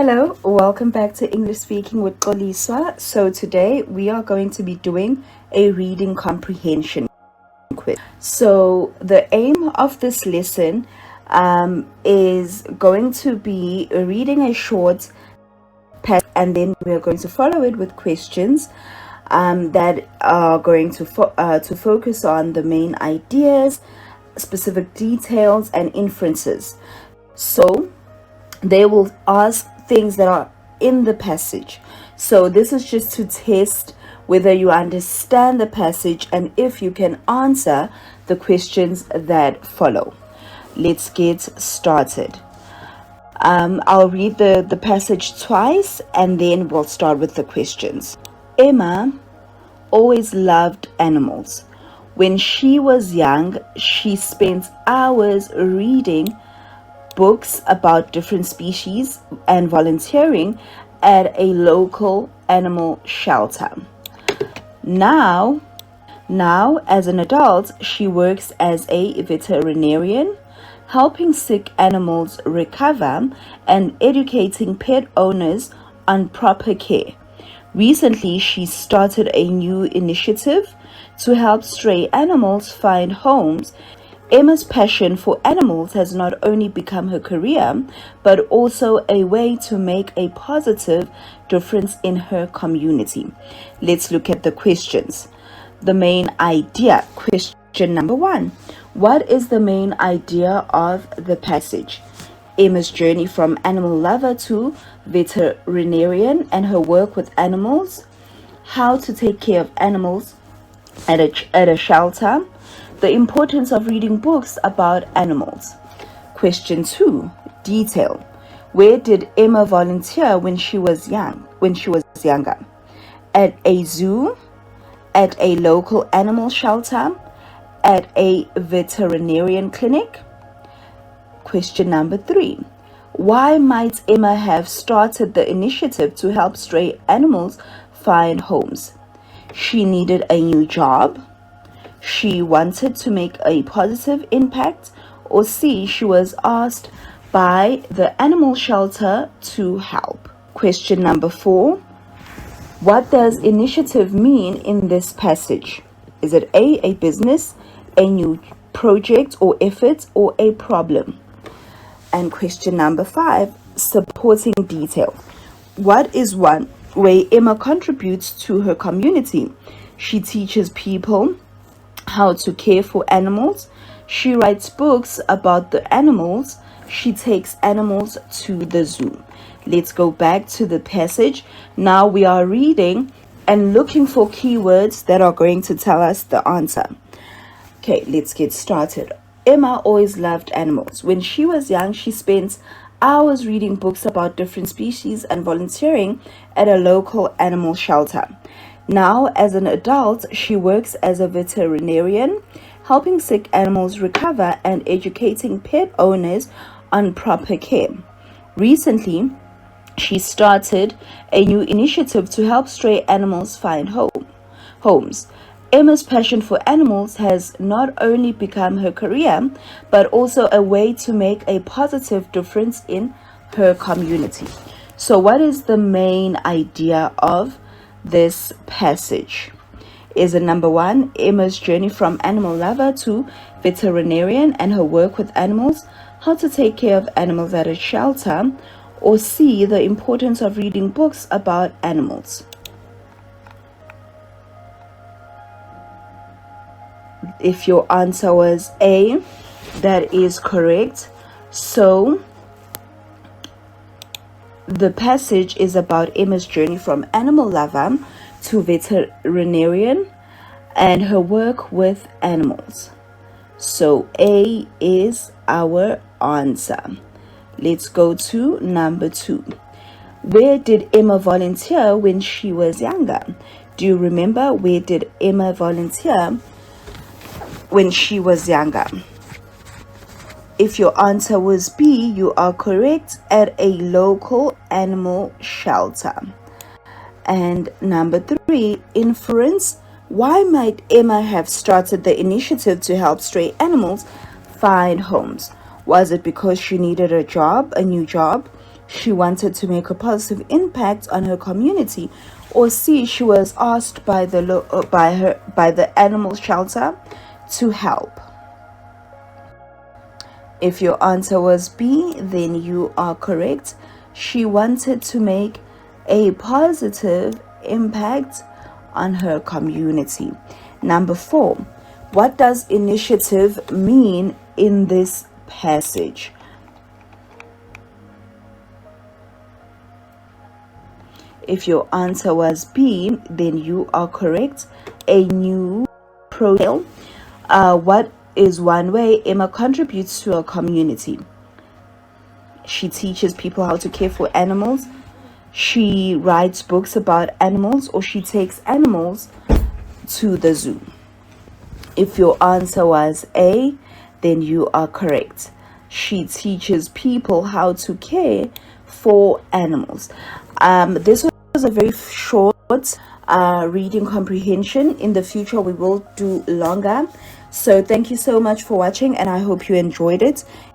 Hello, welcome back to English Speaking with Xoliswa. So today we are going to be doing a reading comprehension quiz. So the aim of this lesson is going to be reading a short passage, and then we are going to follow it with questions that are going to focus on the main ideas, specific details, and inferences. So they will ask things that are in the passage. So this is just to test whether you understand the passage and if you can answer the questions that follow. Let's get started. I'll read the passage twice and then we'll start with the questions. Emma always loved animals. When she was young, she spent hours reading books about different species and volunteering at a local animal shelter. Now, as an adult, she works as a veterinarian, helping sick animals recover and educating pet owners on proper care. Recently, she started a new initiative to help stray animals find homes. Emma's passion for animals has not only become her career, but also a way to make a positive difference in her community. Let's look at the questions. The main idea. Question number 1. What is the main idea of the passage? Emma's journey from animal lover to veterinarian and her work with animals. How to take care of animals at a shelter. The importance of reading books about animals. Question 2. Detail. Where did Emma volunteer when she was younger? At a zoo, at a local animal shelter, at a veterinarian clinic. Question number 3. Why might Emma have started the initiative to help stray animals find homes? She needed a new job. She wanted to make a positive impact, or C, she was asked by the animal shelter to help. Question number 4. What does initiative mean in this passage? Is it a business, a new project or effort, or a problem? And question number 5, supporting detail. What is one way Emma contributes to her community? She teaches people how to care for animals. She writes books about the animals. She takes animals to the zoo. Let's go back to the passage. Now we are reading and looking for keywords that are going to tell us the answer. Okay, let's get started. Emma always loved animals. When she was young, she spent hours reading books about different species and volunteering at a local animal shelter. Now, as an adult, she works as a veterinarian, helping sick animals recover and educating pet owners on proper care. Recently, she started a new initiative to help stray animals find homes. Emma's passion for animals has not only become her career, but also a way to make a positive difference in her community. So what is the main idea of this passage? Is it number 1, Emma's journey from animal lover to veterinarian and her work with animals, how to take care of animals at a shelter, or C, the importance of reading books about animals? If your answer was A, that is correct. So the passage is about Emma's journey from animal lover to veterinarian and her work with animals. So A is our answer. Let's go to number 2. Where did Emma volunteer when she was younger? Do you remember where did Emma volunteer when she was younger? If your answer was B, you are correct, at a local animal shelter. And number 3, inference. Why might Emma have started the initiative to help stray animals find homes? Was it because she needed a new job? she wanted to make a positive impact on her community. Or C, she was asked by the animal shelter to help. If your answer was B, then you are correct. She wanted to make a positive impact on her community. Number 4, what does initiative mean in this passage? If your answer was B, then you are correct. A new project. What is one way Emma contributes to a community? She teaches people how to care for animals. She writes books about animals, or she takes animals to the zoo. If your answer was A, then you are correct. She teaches people how to care for animals. This was a very short reading comprehension. In the future, we will do longer. So thank you so much for watching, and I hope you enjoyed it.